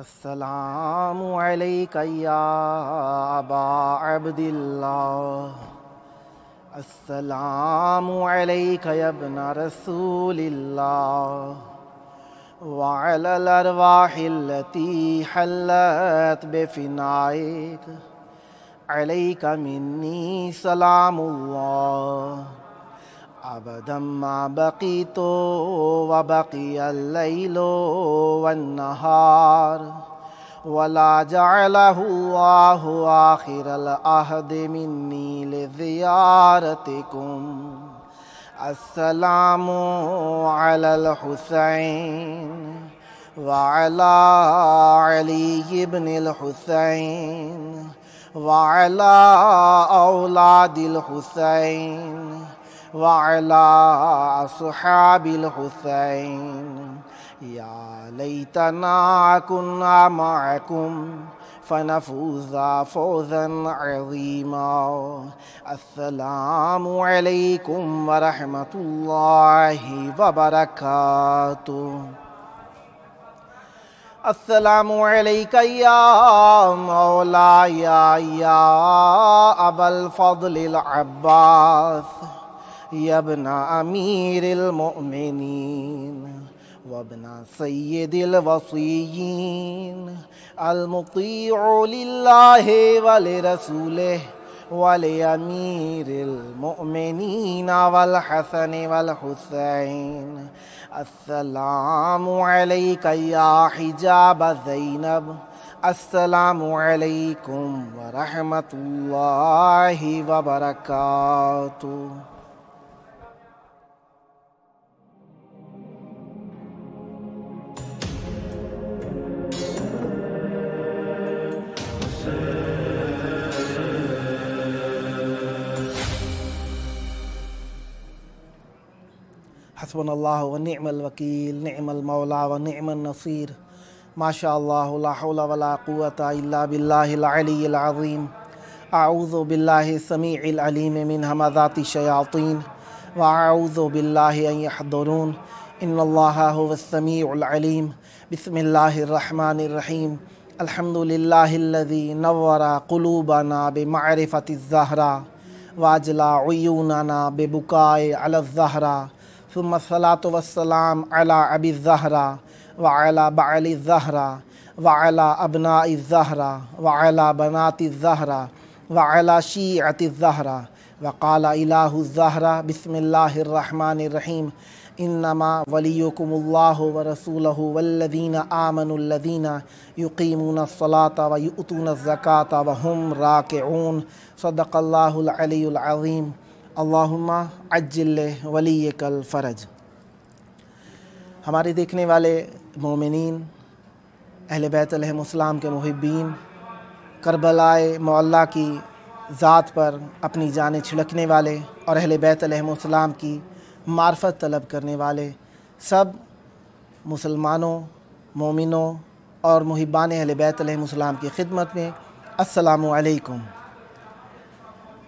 السلام علیک یا ابا عبداللہ، السلام علیک یا ابن رسول اللہ، وعلی الارواح التي حلت بفنائک، علیک منی سلام اللہ، ابدا ما بقیت وبقی اللیل والنہار، ولا جعلہ اللہ آخر العہد منی لزیارتکم۔ السلام علی الحسین وعلی علی بن الحسین وعلی اولاد الحسین وعلی اصحاب الحسین، یا لیتنا کنا معکم فنفوز فوزا عظیما۔ السلام علیکم ورحمۃ اللہ وبرکاتہ۔ السلام علیک یا مولایا یا ابا الفضل العباس، یا ابن امیر المؤمنین وابن سید الوصیین، المطیع للہ ولرسولہ ولامیر المؤمنین والحسن والحسین۔ السلام علیک یا حجاب زینب، السلام علیکم ورحمۃ اللہ وبرکاتہ۔ حسبنا اللہ ونعم الوکیل، نعم المولا ونعم النصیر، ما شاء اللہ لا حول ولا قوة الا باللہ العلی العظیم۔ اعوذ باللہ السمیع العلیم من ہمزات الشیاطین واعوذ باللہ ان یحضرون، ان اللہ هو السمیع العلیم۔ بسم اللہ الرحمن الرحیم۔ الحمد للہ الذی نور قلوبنا بمعرفة الزہرا واجلا عیوننا ببکاء علی الزہرا، ثم الصلاة والسلام على ابی الزہرا وعلى بعل الزہرا وعلى ابناء الزہرا وعلى بنات الزہرا وعلى شیعة الزہرا، وقال الہ الزہرا بسم اللہ الرحمن الرحیم، انما ولیکم اللہ ورسولہ والذین آمنوا الذین یقیمون الصلاة ویؤتون الزکاة وهم راکعون۔ صدق اللہ العلی العظیم۔ اللہم عجل ولیک الفرج۔ ہمارے دیکھنے والے مومنین، اہل بیت علیہم السلام کے محبین، کربلائے معلیٰ کی ذات پر اپنی جانیں چھڑکنے والے اور اہل بیت علیہم السلام کی معرفت طلب کرنے والے سب مسلمانوں، مومنوں اور محبان اہل بیت علیہم السلام کی خدمت میں السلام علیکم۔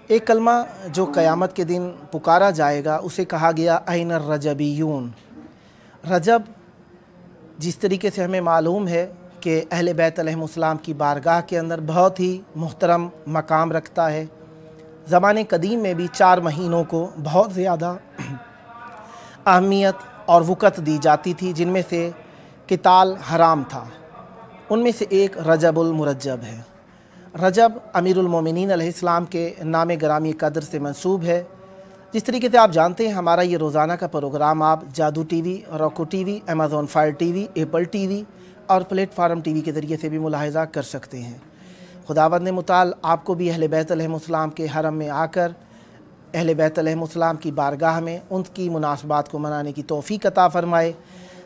ایک کلمہ جو قیامت کے دن پکارا جائے گا اسے کہا گیا این الرجبیون۔ رجب جس طریقے سے ہمیں معلوم ہے کہ اہل بیت علیہم السلام کی بارگاہ کے اندر بہت ہی محترم مقام رکھتا ہے، زمانے قدیم میں بھی 4 مہینوں کو بہت زیادہ اہمیت اور وقت دی جاتی تھی، جن میں سے قتال حرام تھا، ان میں سے ایک رجب المرجب ہے۔ رجب امیر المومنین علیہ السلام کے نام گرامی قدر سے منسوب ہے۔ جس طریقے سے آپ جانتے ہیں ہمارا یہ روزانہ کا پروگرام آپ جادو ٹی وی، روکو T V, Amazon fire T V, apple T V اور پلیٹ فارم ٹی وی کے ذریعے سے بھی ملاحظہ کر سکتے ہیں۔ خداوند متعال آپ کو بھی اہل بیت علیہم السلام کے حرم میں آ کر اہل بیت علیہم السلام کی بارگاہ میں ان کی مناسبات کو منانے کی توفیق عطا فرمائے۔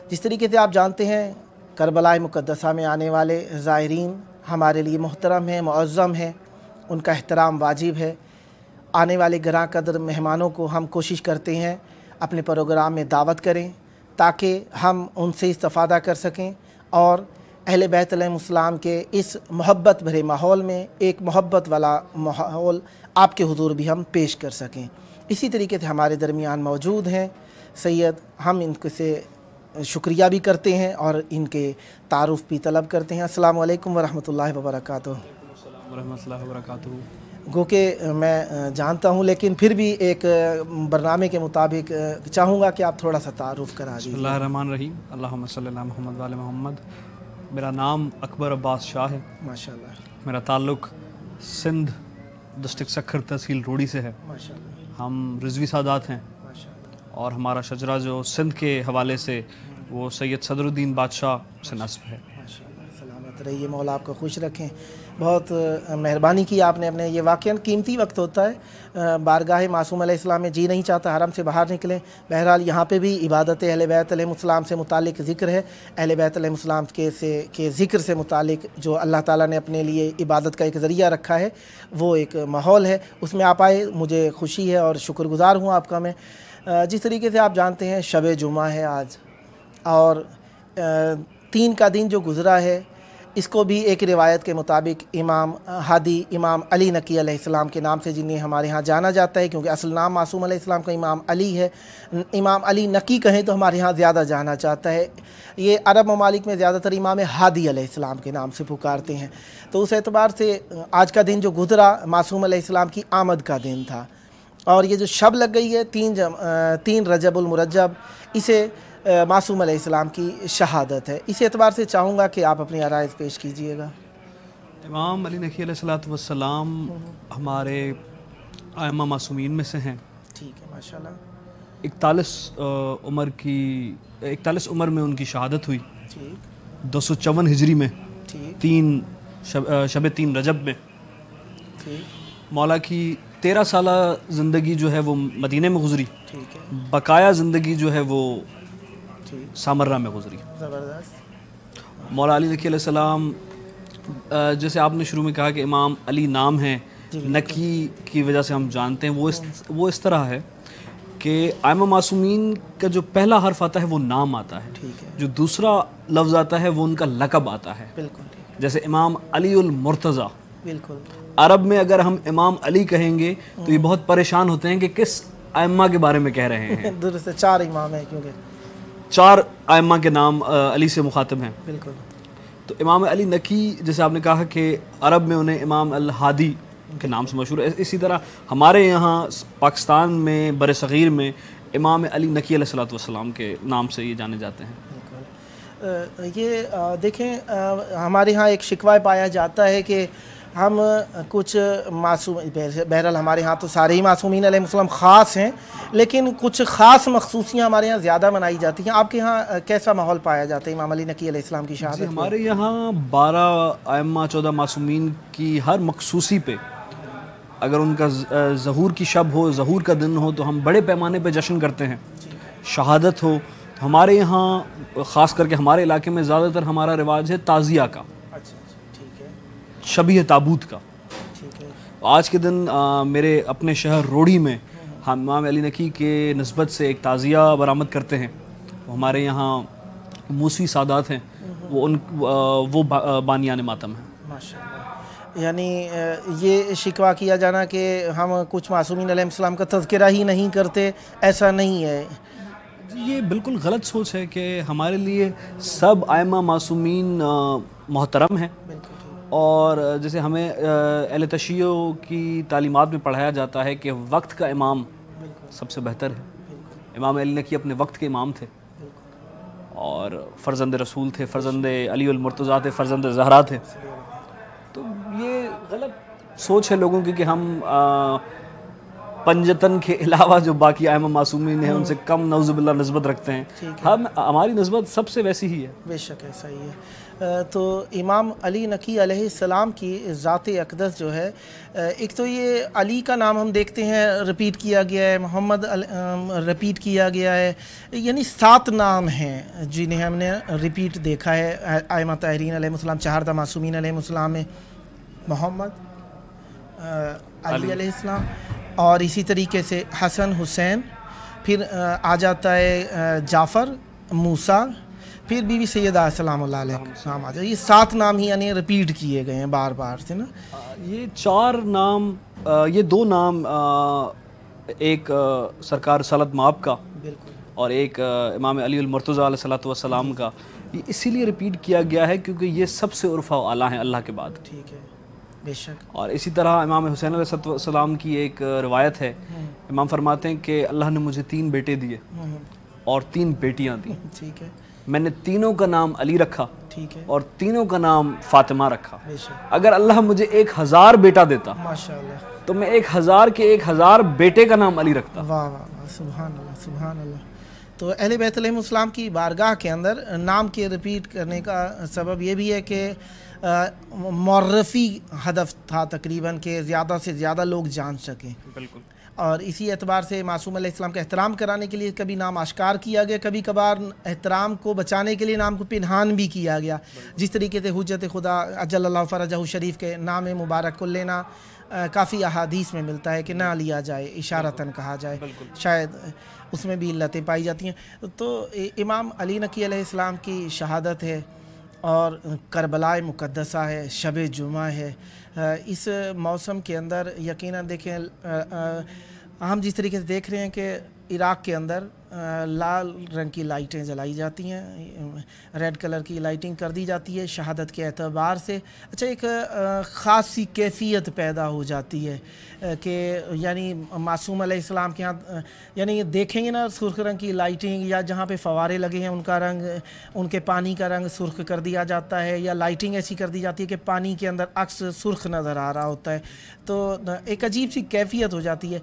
جس طریقے سے آپ جانتے ہیں کربلا مقدسہ میں آنے والے زائرین ہمارے لیے محترم ہیں، معظم ہیں، ان کا احترام واجب ہے۔ آنے والے گراں قدر مہمانوں کو ہم کوشش کرتے ہیں اپنے پروگرام میں دعوت کریں تاکہ ہم ان سے استفادہ کر سکیں اور اہل بیت علیہم السلام کے اس محبت بھرے ماحول میں ایک محبت والا ماحول آپ کے حضور بھی ہم پیش کر سکیں۔ اسی طریقے سے ہمارے درمیان موجود ہیں سید، ہم ان سے شکریہ بھی کرتے ہیں اور ان کے تعارف بھی طلب کرتے ہیں۔ السلام علیکم ورحمۃ اللہ وبرکاتہ۔ ورحمۃ اللہ وبرکاتہ۔ گو کہ میں جانتا ہوں لیکن پھر بھی ایک برنامے کے مطابق چاہوں گا کہ آپ تھوڑا سا تعارف کرا دیجیے۔ بسم اللہ الرحمن الرحیم، اللہم صلی اللہ محمد وعلی محمد۔ میرا نام اکبر عباس شاہ ہے۔ ماشاء اللہ۔ میرا تعلق سندھ ڈسٹرکٹ سکھر تحصیل روڑی سے ہے۔ ماشاء اللہ۔ ہم رضوی سادات ہیں ماشاء اللہ۔ اور ہمارا شجرہ جو سندھ کے حوالے سے وہ سید صدر الدین بادشاہ سے نسب ہے۔ ماشاء اللہ، سلامت رہیے، مولا آپ کو خوش رکھیں۔ بہت مہربانی کی آپ نے اپنے، یہ واقعاً قیمتی وقت ہوتا ہے، بارگاہ معصوم علیہ السلام میں جی نہیں چاہتا حرم سے باہر نکلیں۔ بہرحال یہاں پہ بھی عبادت اہل بیت علیہ السلام سے متعلق ذکر ہے، اہل بیت علیہ السلام کے ذکر سے متعلق جو اللہ تعالیٰ نے اپنے لیے عبادت کا ایک ذریعہ رکھا ہے، وہ ایک ماحول ہے، اس میں آپ آئے، مجھے خوشی ہے اور شکر گزار ہوں آپ کا میں۔ جس طریقے سے آپ جانتے ہیں شب جمعہ ہے آج، اور 3 کا دن جو گزرا ہے اس کو بھی ایک روایت کے مطابق امام ہادی امام علی نقی علیہ السلام کے نام سے جنہیں ہمارے ہاں جانا جاتا ہے، کیونکہ اصل نام معصوم علیہ السلام کا امام علی ہے، امام علی نقی کہیں تو ہمارے ہاں زیادہ جانا چاہتا ہے۔ یہ عرب ممالک میں زیادہ تر امام ہادی علیہ السلام کے نام سے پکارتے ہیں، تو اس اعتبار سے آج کا دن جو گزرا معصوم علیہ السلام کی آمد کا دن تھا، اور یہ جو شب لگ گئی ہے 3 رجب المرجب، اسے معصوم علیہ السلام کی شہادت ہے۔ اس اعتبار سے چاہوں گا کہ آپ اپنی عرائض پیش کیجئے گا۔ امام علی نقی علیہ السلام ہمارے ائمہ معصومین میں سے ہیں۔ ٹھیک ہے، ماشاءاللہ۔ 41 عمر میں ان کی شہادت ہوئی، ٹھیک 254 ہجری میں، ٹھیک 3 شب 3 رجب میں۔ ٹھیک مولا کی 13 سالہ زندگی جو ہے وہ مدینہ میں گزری، ٹھیک ہے، بقایا زندگی جو ہے وہ ٹھیک، سامرہ میں گزری۔ زبردست۔ مولا علی نقی علیہ السلام، جیسے آپ نے شروع میں کہا کہ امام علی نام ہے، نقی کی وجہ سے ہم جانتے ہیں، وہ اس طرح ہے کہ ائمہ معصومین کا جو پہلا حرف آتا ہے وہ نام آتا ہے، ٹھیک ہے، جو دوسرا لفظ آتا ہے وہ ان کا لقب آتا ہے۔ بالکل ٹھیک، جیسے امام علی المرتضیٰ، بالکل عرب میں اگر ہم امام علی کہیں گے تو یہ بہت پریشان ہوتے ہیں کہ کس ائمہ کے بارے میں کہہ رہے ہیں۔ درست، 4 امام ہیں کیونکہ 4 ائمہ کے نام علی سے مخاطب ہیں۔ بالکل تو امام علی نقی، جیسے آپ نے کہا کہ عرب میں انہیں امام الہادی کے نام سے مشہور ہے، اسی طرح ہمارے یہاں پاکستان میں بر صغیر میں امام علی نقی علیہ السلام کے نام سے یہ جانے جاتے ہیں۔ بالکل۔ یہ دیکھیں، ہمارے ہاں ایک شکوہ پایا جاتا ہے کہ ہم کچھ معصوم، بہرحال ہمارے ہاں تو سارے ہی معصومین علیہ السلام خاص ہیں، لیکن کچھ خاص مخصوصیاں ہمارے ہاں زیادہ منائی جاتی ہیں۔ آپ کے ہاں کیسا ماحول پایا جاتا ہے امام علی نقی علیہ السلام کی شہادت؟ ہمارے یہاں 12 ائمہ 14 معصومین کی ہر مخصوصی پہ اگر ان کا ظہور کی شب ہو، ظہور کا دن ہو، تو ہم بڑے پیمانے پہ جشن کرتے ہیں۔ شہادت ہو، ہمارے یہاں خاص کر کے ہمارے علاقے میں زیادہ تر ہمارا رواج ہے تعزیہ کا، ٹھیک ہے، شبیہ تابوت کا۔ ٹھیک ہے، آج کے دن میرے اپنے شہر روڑی میں ہم امام علی نقی کے نسبت سے ایک تعزیہ برآمد کرتے ہیں۔ ہمارے یہاں موسوی سادات ہیں، وہ بانیان ماتم ہیں۔ ماشاءاللہ۔ یعنی یہ شکوہ کیا جانا کہ ہم کچھ معصومین علیہ السلام کا تذکرہ ہی نہیں کرتے، ایسا نہیں ہے۔ یہ بالکل غلط سوچ ہے کہ ہمارے لیے سب ائمہ معصومین محترم ہیں، اور جیسے ہمیں اہل تشیع کی تعلیمات میں پڑھایا جاتا ہے کہ وقت کا امام سب سے بہتر ہے۔ امام علی نقی اپنے وقت کے امام تھے، اور فرزند رسول تھے، فرزند علی المرتضیٰ تھے، فرزند زہرا تھے۔ تو یہ غلط سوچ ہے لوگوں کی کہ ہم پنجتن کے علاوہ جو باقی ائمہ معصومین ہیں ان سے کم نعوذ باللہ نسبت رکھتے ہیں۔ ہماری نسبت سب سے ویسی ہی ہے۔ بے شک ایسا ہی ہے۔ تو امام علی نقی علیہ السلام کی ذات اقدس جو ہے، ایک تو یہ علی کا نام ہم دیکھتے ہیں ریپیٹ کیا گیا ہے، محمد ریپیٹ کیا گیا ہے، یعنی 7 نام ہیں جنہیں ہم نے ریپیٹ دیکھا ہے ائمہ طاہرین علیہ السلام، 4 معصومین علیہ السلام میں، محمد، علی علیہ السلام، اور اسی طریقے سے حسن، حسین، پھر آ جاتا ہے جعفر، موسیٰ، پھر بی بی سیدہ سلام اللہ علیہ نام آ جائے۔ یہ 7 نام ہی یعنی ریپیٹ کیے گئے ہیں بار بار سے نا۔ یہ 4 نام، یہ 2 نام، ایک سرکار رسالت مآب کا، اور ایک امام علی المرتضیٰ علیہ الصلوۃ والسلام کا، یہ اسی لیے ریپیٹ کیا گیا ہے کیونکہ یہ سب سے عرفہ و اعلیٰ ہیں اللہ کے بعد. ٹھیک ہے، بے شک. اور اسی طرح امام حسین علیہ السلام کی ایک روایت ہے، امام فرماتے ہیں کہ اللہ نے مجھے 3 بیٹے دیے اور 3 بیٹیاں دیں. ٹھیک ہے، میں نے تینوں کا نام علی رکھا ٹھیک ہے، اور تینوں کا نام فاطمہ رکھا. بے شک. اگر اللہ مجھے 1000 بیٹا دیتا ماشاء اللہ. تو میں 1000 کے 1000 بیٹے کا نام علی رکھتا. واہ واہ واہ، سبحان اللہ سبحان اللہ. تو اہل بیت علیہ السلام کی بارگاہ کے اندر نام کے ریپیٹ کرنے کا سبب یہ بھی ہے کہ معرفی ہدف تھا تقریباً کہ زیادہ سے زیادہ لوگ جان سکیں. بالکل. اور اسی اعتبار سے معصوم علیہ السلام کا احترام کرانے کے لیے کبھی نام آشکار کیا گیا، کبھی کبھار احترام کو بچانے کے لیے نام کو پنہان بھی کیا گیا. جس طریقے سے حجت خدا اجل اللہ فرجہ شریف کے نام مبارک کو لینا کافی احادیث میں ملتا ہے کہ نہ لیا جائے، اشارتاً کہا جائے، شاید اس میں بھی علتیں پائی جاتی ہیں. تو امام علی نقی علیہ السلام کی شہادت ہے اور کربلا مقدسہ ہے، شب جمعہ ہے. اس موسم کے اندر یقیناً دیکھیں ہم جس طریقے سے دیکھ رہے ہیں کہ عراق کے اندر لال رنگ کی لائٹیں جلائی جاتی ہیں، ریڈ کلر کی لائٹنگ کر دی جاتی ہے شہادت کے اعتبار سے. اچھا، ایک خاص سی کیفیت پیدا ہو جاتی ہے کہ یعنی معصوم علیہ السلام کے ہاں یعنی دیکھیں گے نا سرخ رنگ کی لائٹنگ، یا جہاں پہ فوارے لگے ہیں ان کا رنگ، ان کے پانی کا رنگ سرخ کر دیا جاتا ہے، یا لائٹنگ ایسی کر دی جاتی ہے کہ پانی کے اندر عکس سرخ نظر آ رہا ہوتا ہے. تو ایک عجیب سی کیفیت ہو جاتی ہے.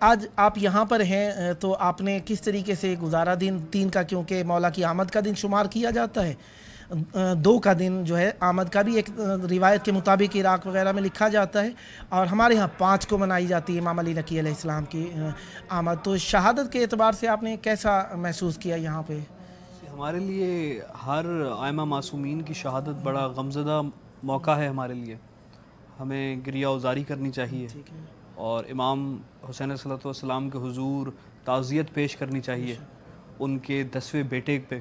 آج آپ یہاں پر ہیں تو آپ نے کس طریقے سے گزارا دین کا، کیونکہ مولا کی آمد کا دن شمار کیا جاتا ہے، 2 کا دن جو ہے آمد کا بھی ایک روایت کے مطابق عراق وغیرہ میں لکھا جاتا ہے، اور ہمارے ہاں 5 کو منائی جاتی ہے امام علی نقی علیہ السلام کی آمد. تو شہادت کے اعتبار سے آپ نے کیسا محسوس کیا یہاں پہ؟ ہمارے لیے ہر ائمہ معصومین کی شہادت بڑا غمزدہ موقع ہے ہمارے لیے. ہمیں گریہ وزاری کرنی چاہیے اور امام حسین علیہ السلام کے حضور تعزیت پیش کرنی چاہیے ان کے 10ویں بیٹے پہ.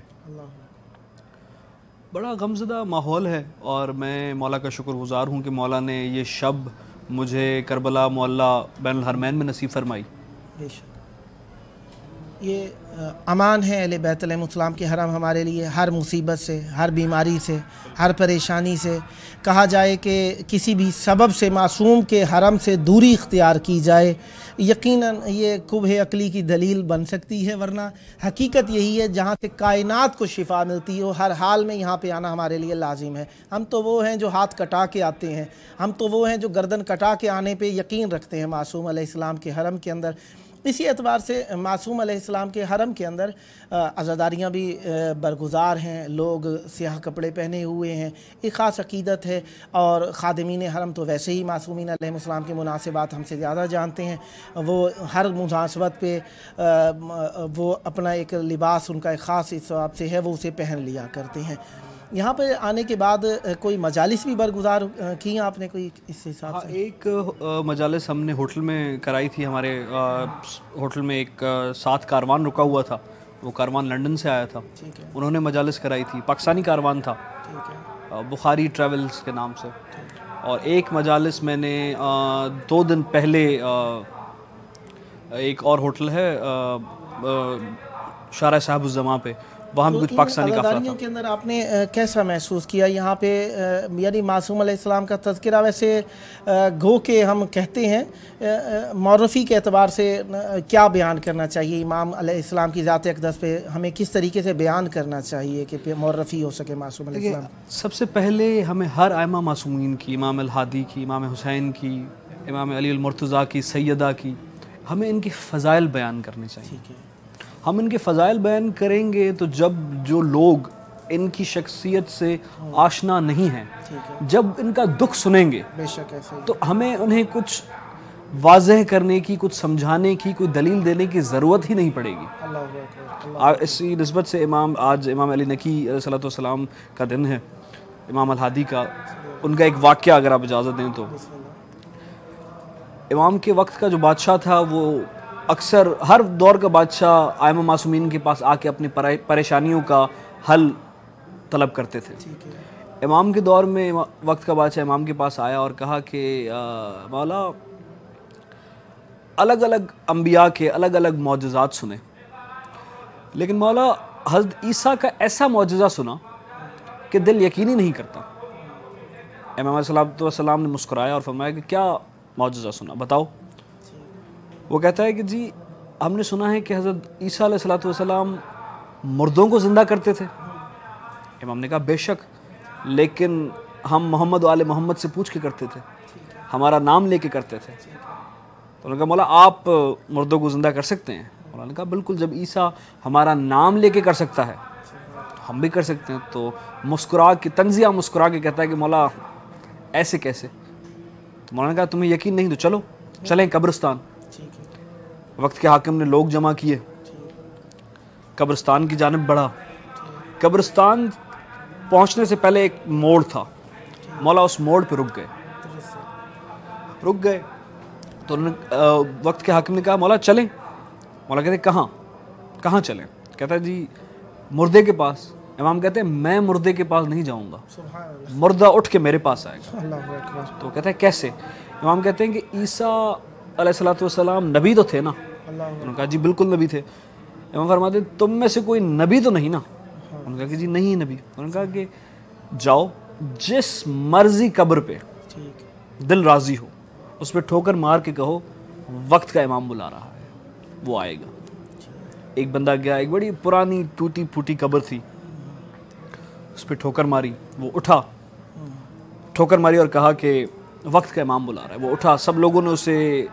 بڑا غمزدہ ماحول ہے، اور میں مولا کا شکر گزار ہوں کہ مولا نے یہ شب مجھے کربلا معلیٰ بین الحرمین میں نصیب فرمائی. بے شک. یہ امان ہے اہل بیت علیہ السلام کے حرم ہمارے لیے، ہر مصیبت سے، ہر بیماری سے، ہر پریشانی سے. کہا جائے کہ کسی بھی سبب سے معصوم کے حرم سے دوری اختیار کی جائے، یقیناً یہ قبح عقلی کی دلیل بن سکتی ہے، ورنہ حقیقت یہی ہے جہاں سے کائنات کو شفا ملتی ہو ہر حال میں یہاں پہ آنا ہمارے لیے لازم ہے. ہم تو وہ ہیں جو ہاتھ کٹا کے آتے ہیں، ہم تو وہ ہیں جو گردن کٹا کے آنے پہ یقین رکھتے ہیں معصوم علیہ السلام کے حرم کے اندر. اسی اعتبار سے معصوم علیہ السلام کے حرم کے اندر عزاداریاں بھی برگزار ہیں، لوگ سیاہ کپڑے پہنے ہوئے ہیں، ایک خاص عقیدت ہے. اور خادمین حرم تو ویسے ہی معصومین علیہ السلام کی مناسبات ہم سے زیادہ جانتے ہیں. وہ ہر مناسبت پہ وہ اپنا ایک لباس ان کا ایک خاص حساب سے ہے، وہ اسے پہن لیا کرتے ہیں. یہاں پہ آنے کے بعد کوئی مجالس بھی برگزار کی ہیں آپ نے کوئی اس حساب سے؟ ایک مجالس ہم نے ہوٹل میں کرائی تھی. ہمارے ہوٹل میں ایک 7 کاروان رکا ہوا تھا، وہ کاروان لنڈن سے آیا تھا، انہوں نے مجالس کرائی تھی. پاکستانی کاروان تھا، بخاری ٹریولز کے نام سے. اور ایک مجالس میں نے 2 دن پہلے ایک اور ہوٹل ہے شارع صاحب الزماں پہ، وہاں بھی کچھ پاکستانی قافلہ تھا. کے اندر آپ نے کیسا محسوس کیا یہاں پہ؟ یعنی معصوم علیہ السلام کا تذکرہ ویسے گو کہ ہم کہتے ہیں معرفی کے اعتبار سے کیا بیان کرنا چاہیے امام علیہ السلام کی ذات اقدس پہ، ہمیں کس طریقے سے بیان کرنا چاہیے کہ معرفی ہو سکے معصوم علیہ السلام؟ سب سے پہلے ہمیں ہر ائمہ معصومین کی، امام الہادی کی، امام حسین کی، امام علی المرتضیٰ کی، سیدہ کی، ہمیں ان کی فضائل بیان کرنے چاہیے. ہم ان کے فضائل بیان کریں گے تو جب جو لوگ ان کی شخصیت سے آشنا نہیں ہیں، جب ان کا دکھ سنیں گے تو ہمیں انہیں کچھ واضح کرنے کی، کچھ سمجھانے کی، کوئی دلیل دینے کی ضرورت ہی نہیں پڑے گی. اسی نسبت سے آج امام علی نقی علیہ السلام کا دن ہے، امام الہادی کا. ان کا ایک واقعہ اگر آپ اجازت دیں تو، امام کے وقت کا جو بادشاہ تھا وہ اکثر ہر دور کا بادشاہ ائمہ معصومین کے پاس آ کے اپنی پریشانیوں کا حل طلب کرتے تھے. امام کے دور میں وقت کا بادشاہ امام کے پاس آیا اور کہا کہ مولا الگ الگ انبیاء کے الگ الگ معجزات سنیں، لیکن مولا حضرت عیسیٰ کا ایسا معجزہ سنا کہ دل یقین ہی نہیں کرتا. امام علیہ السلام نے مسکرایا اور فرمایا کہ کیا معجزہ سنا، بتاؤ. وہ کہتا ہے کہ جی ہم نے سنا ہے کہ حضرت عیسیٰ علیہ السلام مردوں کو زندہ کرتے تھے. امام نے کہا بے شک، لیکن ہم محمد و آل محمد سے پوچھ کے کرتے تھے، ہمارا نام لے کے کرتے تھے. تو انہوں نے کہا مولا آپ مردوں کو زندہ کر سکتے ہیں؟ مولا نے کہا بالکل، جب عیسیٰ ہمارا نام لے کے کر سکتا ہے ہم بھی کر سکتے ہیں. تو مسکرا کے کہتا ہے کہ مولا ایسے کیسے؟ تو مولانا نے کہا تمہیں یقین نہیں تو چلو چلیں قبرستان. وقت کے حاکم نے لوگ جمع کیے، قبرستان کی جانب بڑھا. قبرستان پہنچنے سے پہلے ایک موڑ تھا، مولا اس موڑ پہ رک گئے. تو انہوں نے وقت کے حاکم نے کہا مولا چلیں. مولا کہتے کہاں چلیں؟ کہتا ہے جی مردے کے پاس. امام کہتے ہیں میں مردے کے پاس نہیں جاؤں گا، مردہ اٹھ کے میرے پاس آئے گا. تو کہتا ہے کیسے؟ امام کہتے ہیں کہ عیسیٰ علیہ السلام نبی تو تھے نا. انہوں نے کہا جی بالکل نبی تھے. امام فرماتے ہیں تم میں سے کوئی نبی تو نہیں نا؟ انہوں نے کہا کہ جی نہیں نبی. انہوں نے کہا کہ جاؤ جس مرضی قبر پہ دل راضی ہو اس پہ ٹھوکر مار کے کہو وقت کا امام بلا رہا ہے، وہ آئے گا. ایک بندہ گیا، ایک بڑی پرانی ٹوٹی پھوٹی قبر تھی، اس پہ ٹھوکر ماری. وہ اٹھا، ٹھوکر ماری اور کہا کہ وقت کا امام بلا رہا ہے. وہ اٹھا، سب لوگوں نے اسے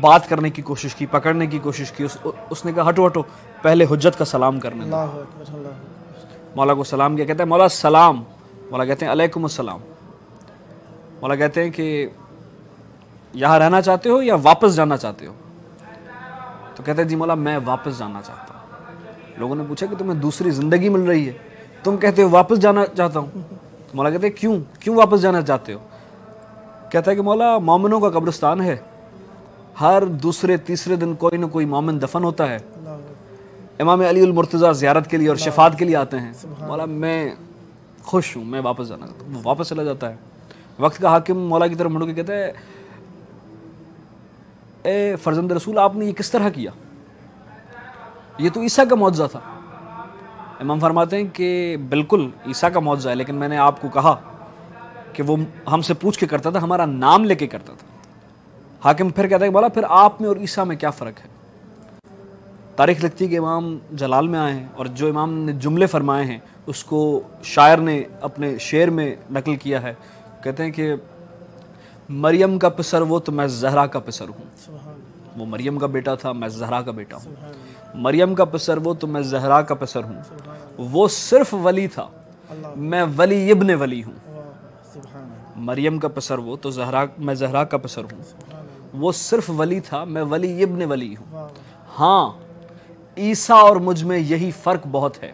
بات کرنے کی کوشش کی، پکڑنے کی کوشش کی. اس نے کہا ہٹو پہلے حجت کا سلام کرنے دو. مولا کو سلام کیا. کہتا ہے مولا سلام. مولا کہتے ہیں علیکم السلام. مولا کہتے ہیں کہ یہاں رہنا چاہتے ہو یا واپس جانا چاہتے ہو؟ تو کہتے ہیں جی مولا میں واپس جانا چاہتا ہوں. لوگوں نے پوچھا کہ تمہیں دوسری زندگی مل رہی ہے، تم کہتے ہو واپس جانا چاہتا ہوں. مولا کہتے ہیں کیوں واپس جانا چاہتے ہو؟ کہتا ہے کہ مولا مومنوں کا قبرستان ہے، ہر دوسرے تیسرے دن کوئی نہ کوئی مومن دفن ہوتا ہے. امام علی المرتضیٰ زیارت کے لیے اور شفاعت کے لیے آتے ہیں. مولا میں خوش ہوں، میں واپس جانا چاہتا ہوں. وہ واپس چلا جاتا ہے. وقت کا حاکم مولا کی طرف مڑ کے کہتا ہے اے فرزند رسول آپ نے یہ کس طرح کیا؟ یہ تو عیسیٰ کا معجزہ تھا. امام فرماتے ہیں کہ بالکل عیسیٰ کا معجزہ ہے، لیکن میں نے آپ کو کہا کہ وہ ہم سے پوچھ کے کرتا تھا، ہمارا نام لے کے کرتا تھا. حاکم پھر کہتا ہے کہ مولا پھر آپ میں اور عیسیٰ میں کیا فرق ہے؟ تاریخ لکھتی ہے کہ امام جلال میں آئے ہیں اور جو امام نے جملے فرمائے ہیں اس کو شاعر نے اپنے شعر میں نقل کیا ہے. کہتے ہیں کہ مریم کا پسر وہ تو میں زہرا کا پسر ہوں. وہ مریم کا بیٹا تھا، میں زہرا کا بیٹا ہوں. مریم کا پسر وہ تو میں زہرا کا پسر ہوں. وہ صرف ولی تھا، میں ولی ابن ولی ہوں. مریم کا پسر وہ تو میں زہرا کا پسر ہوں. وہ صرف ولی تھا، میں ولی ابن ولی ہوں. ہاں عیسیٰ اور مجھ میں یہی فرق بہت ہے،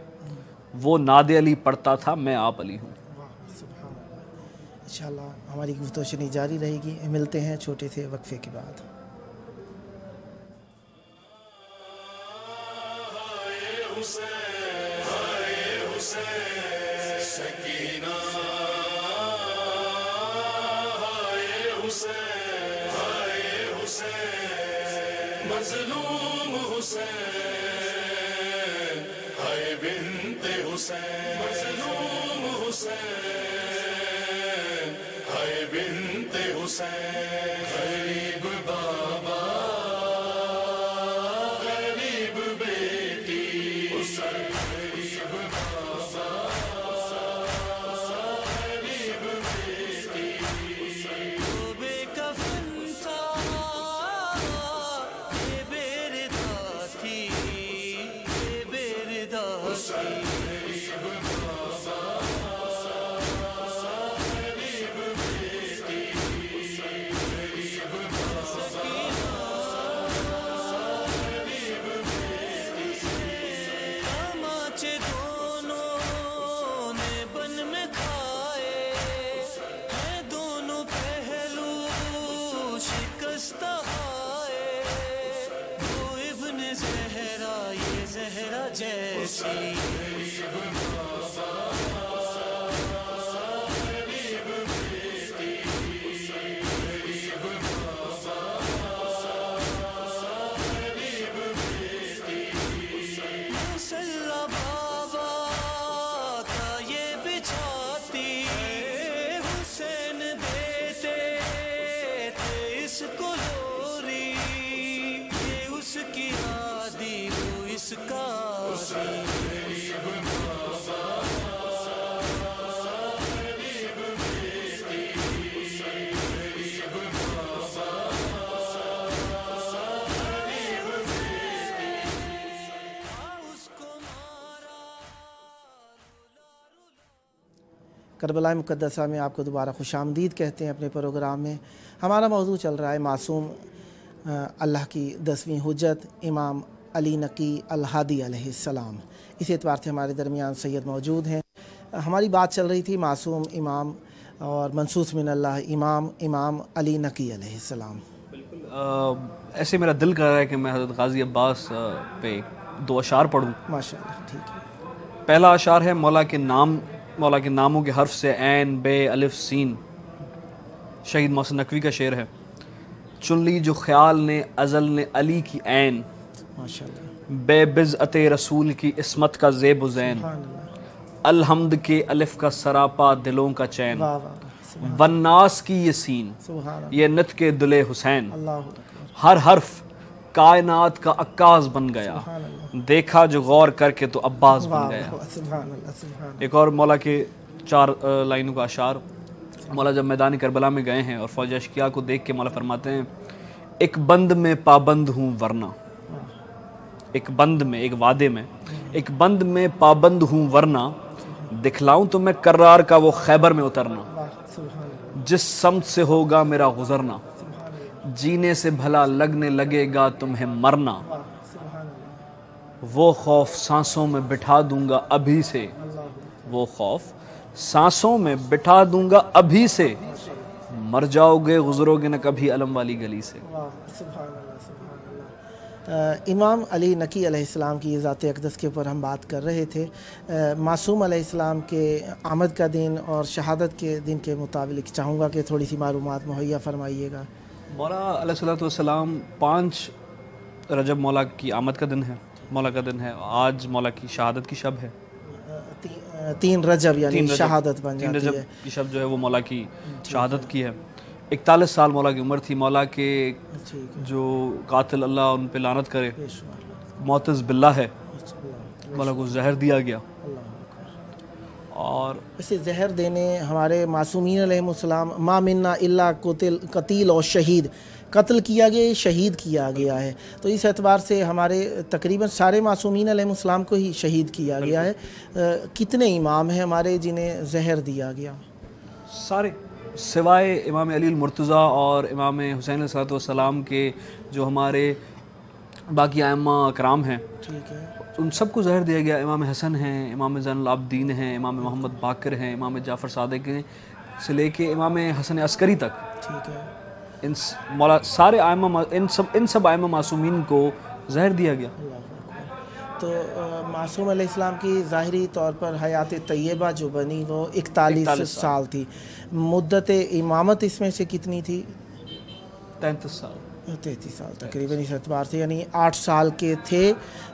وہ ناد علی پڑھتا تھا، میں آپ علی ہوں. انشاءاللہ ہماری گفتگو شنی جاری رہے گی. ملتے ہیں چھوٹے سے وقفے کے بعد. مظلوم حسین، ہائے بنت حسین، مظلوم حسین، ہائے بنت حسین. غریب بابا، غریب بیٹی، غریب بابا، غریب بیٹی. بے کفن تھا، کربلا مقدسہ میں آپ کو دوبارہ خوش آمدید کہتے ہیں اپنے پروگرام میں۔ ہمارا موضوع چل رہا ہے معصوم اللہ کی 10ویں حجت امام علی نقی الہادی علیہ السلام۔ اس اعتبار سے ہمارے درمیان سید موجود ہیں۔ ہماری بات چل رہی تھی معصوم امام اور منصوص من اللہ امام علی نقی علیہ السلام۔ بالکل ایسے میرا دل کر رہا ہے کہ میں حضرت غازی عباس پہ 2 اشعار پڑھوں۔ ماشاءاللہ، ٹھیک ہے۔ پہلا اشعار ہے مولا کے ناموں کے حرف سے عین بے الف سین، شہید محسن نقوی کا شعر ہے۔ چن لی جو خیال نے ازل نے علی کی عین، ماشاءاللہ، بے بضعت رسول کی عصمت کا زیب و زین، سبحان اللہ، الحمد کے الف کا سراپا دلوں کا چین، واہ واہ، والناس کی یہ سین، سبحان اللہ، یہ نت کے دل حسین، اللہ اکبر، ہر حرف کائنات کا عکاس بن گیا، سبحان اللہ، دیکھا جو غور کر کے تو عباس واہ بن گیا۔ واہ، سبحان اللہ، سبحان اللہ، ایک اور مولا کے 4 لائنوں کا اشعار۔ مولا جب میدان کربلا میں گئے ہیں اور فوج اشقیاء کو دیکھ کے مولا فرماتے ہیں ایک بند میں پابند ہوں ورنہ، ایک بند میں، ایک وعدے میں، ایک بند میں پابند ہوں ورنہ، دکھلاؤں تو میں کرار کا وہ خیبر میں اترنا، واہ، سبحان اللہ، جس سمت سے ہوگا میرا گزرنا، سبحان اللہ، جینے سے بھلا لگنے لگے گا تمہیں مرنا، واہ، سبحان اللہ، وہ خوف سانسوں میں بٹھا دوں گا ابھی سے، وہ خوف سانسوں میں بٹھا دوں گا ابھی سے، مر جاؤ گے گزرو گے نہ کبھی علم والی گلی سے۔ واہ، سبحان اللہ، سبحان اللہ۔ امام علی نقی علیہ السلام کی ذات اقدس کے اوپر ہم بات کر رہے تھے۔ معصوم علیہ السلام کے آمد کا دن اور شہادت کے دن کے مطابق چاہوں گا کہ تھوڑی سی معلومات مہیا فرمائیے گا۔ مولا علیہ الصلوۃ والسلام 5 رجب مولا کی آمد کا دن ہے، مولا کا دن ہے۔ آج مولا کی شہادت کی شب ہے، 3 رجب یعنی 3 رجب شہادت بن 3 جاتی رجب ہے۔ کی شب جو ہے وہ مولا کی شہادت کی ہے۔ 41 سال مولا کی عمر تھی۔ مولا کے ٹھیک ہے، جو قاتل اللہ ان پہ لعنت کرے بے شمار، معتز باللہ ہے، اللہ، مولا کو زہر دیا گیا۔ اللہ اکبر۔ اور اسے زہر دینے ہمارے معصومین علیہ السلام ما منا الا قتیل اور شہید، قتل کیا گیا، شہید کیا گیا ہے، تو اس اعتبار سے ہمارے تقریباً سارے معصومین علیہ السلام کو ہی شہید کیا گیا ہے۔ کتنے امام ہیں ہمارے جنہیں زہر دیا گیا؟ سارے سوائے امام علی المرتضیٰ اور امام حسین علیہ السلام کے جو ہمارے باقی ائمہ اکرام ہیں، ٹھیک ہے، ان سب کو زہر دیا گیا۔ امام حسن ہیں، امام زین العابدین ہیں، امام محمد باقر ہیں، امام جعفر صادق ہیں، سے لے کے امام حسن عسکری تک، ٹھیک ہے، مولا سارے ائمہ ان سب ائمہ معصومین کو زہر دیا گیا۔ اللہ اکبر۔ تو معصوم علیہ السلام کی ظاہری طور پر حیات طیبہ جو بنی وہ 41 سال تھی، مدت امامت اس میں سے کتنی تھی؟ 33 سال 33 سال تقریباً اس اعتبار سے، یعنی 8 سال کے تھے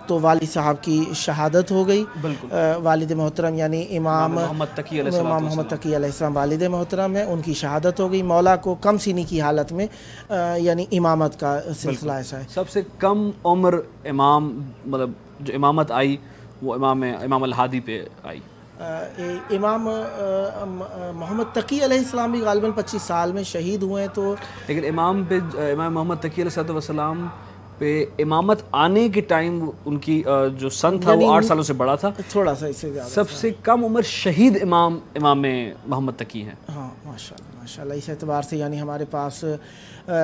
تو والد صاحب کی شہادت ہو گئی۔ بالکل۔ والد محترم یعنی امام محمد تقی علیہ السلام، امام محمد تقی علیہ السلام والد محترم ہے، ان کی شہادت ہو گئی۔ مولا کو کم سنی کی حالت میں یعنی امامت کا سلسلہ ایسا ہے۔ سب سے کم عمر امام مطلب جو امامت آئی وہ امام الہادی پہ آئی۔ امام محمد تقی علیہ السلام بھی غالباً 25 سال میں شہید ہوئے ہیں، تو لیکن امام محمد تقی علیہ السلام پہ امامت آنے کے ٹائم ان کی جو سن تھا وہ 8 سالوں سے بڑا تھا۔ تھوڑا سا اس سے زیادہ۔ سب سے کم عمر شہید امام محمد تقی ہیں۔ ہاں، ماشاءاللہ، ماشاءاللہ۔ اس اعتبار سے یعنی ہمارے پاس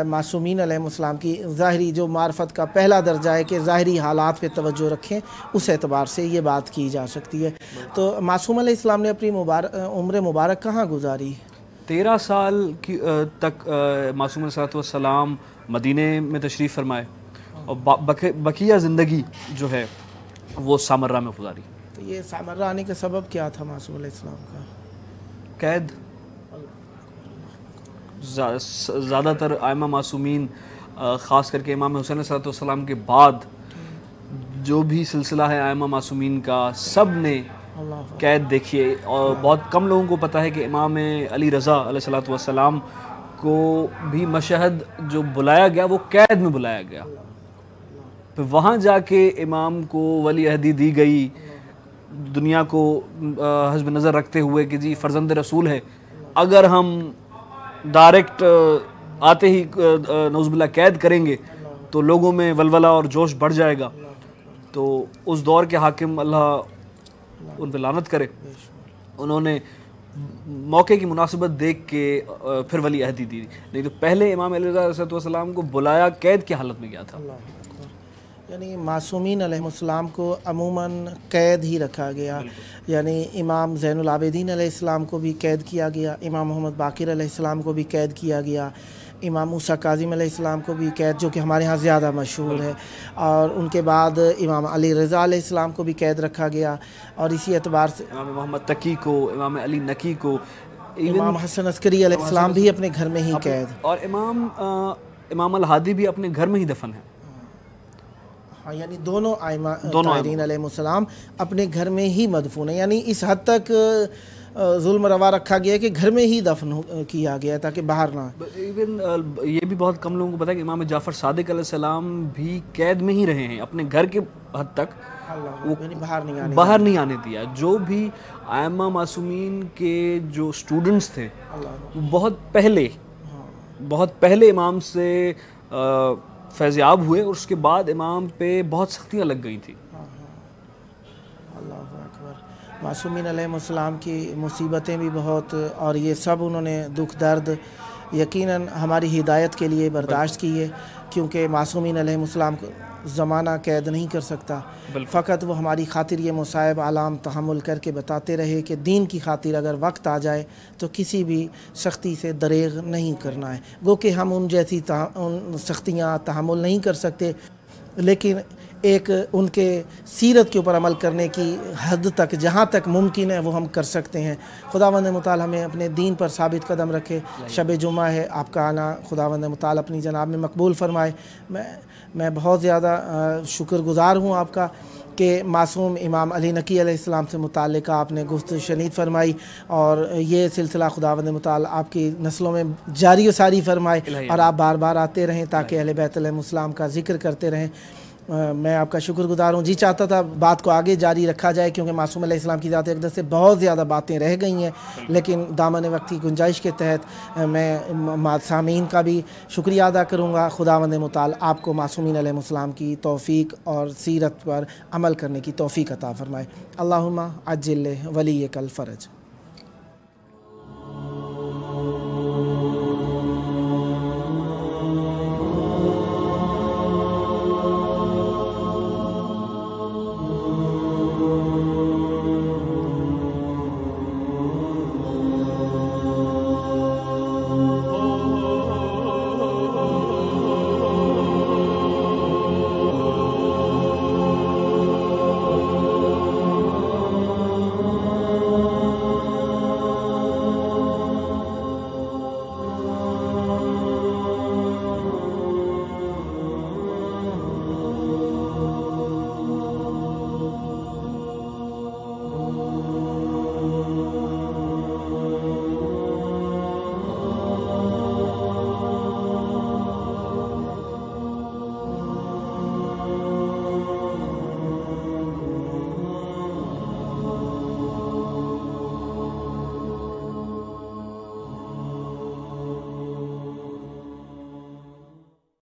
معصومین علیہ السلام کی ظاہری جو معرفت کا پہلا درجہ ہے کہ ظاہری حالات پہ توجہ رکھیں، اس اعتبار سے یہ بات کی جا سکتی ہے۔ تو معصوم علیہ السلام نے اپنی عمر مبارک کہاں گزاری؟ 13 سال کی تک معصوم علیہ السلام مدینے میں تشریف فرمائے اور بقیہ زندگی جو ہے وہ سامرہ میں گزاری۔ تو یہ سامرہ آنے کا سبب کیا تھا معصوم علیہ السلام کا؟ قید۔ زیادہ تر ائمہ معصومین خاص کر کے امام حسین علیہ السلام کے بعد جو بھی سلسلہ ہے ائمہ معصومین کا، سب نے قید دیکھی ہے، اور بہت کم لوگوں کو پتہ ہے کہ امام علی رضا علیہ السلام کو بھی مشہد جو بلایا گیا وہ قید میں بلایا گیا، پھر وہاں جا کے امام کو ولی عہدی دی گئی، دنیا کو حسب نظر رکھتے ہوئے کہ جی فرزند رسول ہے، اگر ہم ڈائریکٹ آتے ہی نعوذ باللہ قید کریں گے تو لوگوں میں ولولہ اور جوش بڑھ جائے گا، تو اس دور کے حاکم اللہ ان پہ لعنت کرے، انہوں نے موقع کی مناسبت دیکھ کے پھر ولی عہدی دی، نہیں تو پہلے امام علیہ رضا والسلام کو بلایا قید کی حالت میں کیا تھا؟ یعنی معصومین علیہ السلام کو عموماً قید ہی رکھا گیا، یعنی امام زین العابدین علیہ السلام کو بھی قید کیا گیا، امام محمد باقر علیہ السلام کو بھی قید کیا گیا، امام موسیٰ کاظم علیہ السلام کو بھی قید، جو کہ ہمارے ہاں زیادہ مشہور ہے، اور ان کے بعد امام علی رضا علیہ السلام کو بھی قید رکھا گیا، اور اسی اعتبار سے امام محمد تقی کو، امام علی نقی کو، امام حسن عسکری علیہ السلام بھی اپنے گھر میں ہی قید، اور امام الہادی بھی اپنے گھر میں ہی دفن ہے۔ ہاں، یعنی دونوں ائمہ طاہرین علیہ السلام اپنے گھر میں ہی مدفون ہیں، یعنی اس حد تک ظلم روا رکھا گیا کہ گھر میں ہی دفن کیا گیا تاکہ باہر نہ۔ ایون یہ بھی بہت کم لوگوں کو پتا ہے کہ امام جعفر صادق علیہ السلام بھی قید میں ہی رہے ہیں، اپنے گھر کے حد تک یعنی باہر نہیں آنے دیا۔ جو بھی ائمہ معصومین کے جو اسٹوڈنٹس تھے وہ بہت پہلے امام سے فیضیاب ہوئے، اور اس کے بعد امام پہ بہت سختیاں لگ گئی تھیں۔ اللہ اکبر۔ معصومین علیہ السلام کی مصیبتیں بھی بہت، اور یہ سب انہوں نے دکھ درد یقیناً ہماری ہدایت کے لیے برداشت کیے، کیونکہ معصومین علیہ السلام کو زمانہ قید نہیں کر سکتا، فقط وہ ہماری خاطر یہ مصائب عالم تحمل کر کے بتاتے رہے کہ دین کی خاطر اگر وقت آ جائے تو کسی بھی سختی سے دریغ نہیں کرنا ہے۔ گو کہ ہم ان جیسی سختیاں تحمل نہیں کر سکتے، لیکن ایک ان کے سیرت کے اوپر عمل کرنے کی حد تک جہاں تک ممکن ہے وہ ہم کر سکتے ہیں۔ خداوند متعال ہمیں اپنے دین پر ثابت قدم رکھے۔ شب جمعہ ہے، آپ کا آنا خداوند متعال اپنی جناب میں مقبول فرمائے۔ میں بہت زیادہ شکر گزار ہوں آپ کا کہ معصوم امام علی نقی علیہ السلام سے متعلقہ آپ نے گفتگو شنید فرمائی، اور یہ سلسلہ خداوند متعال آپ کی نسلوں میں جاری و ساری فرمائے، اور آپ بار بار آتے رہیں تاکہ اہل بیت علیہ السلام کا ذکر کرتے رہیں۔ میں آپ کا شکر گزار ہوں۔ جی چاہتا تھا بات کو آگے جاری رکھا جائے، کیونکہ معصوم علیہ السلام کی ذات اقدس سے بہت زیادہ باتیں رہ گئی ہیں، لیکن دامن وقت کی گنجائش کے تحت میں سامعین کا بھی شکریہ ادا کروں گا۔ خداوند متعال آپ کو معصومین علیہ السلام کی توفیق اور سیرت پر عمل کرنے کی توفیق عطا فرمائے۔ اللہم عجل ولیک الفرج۔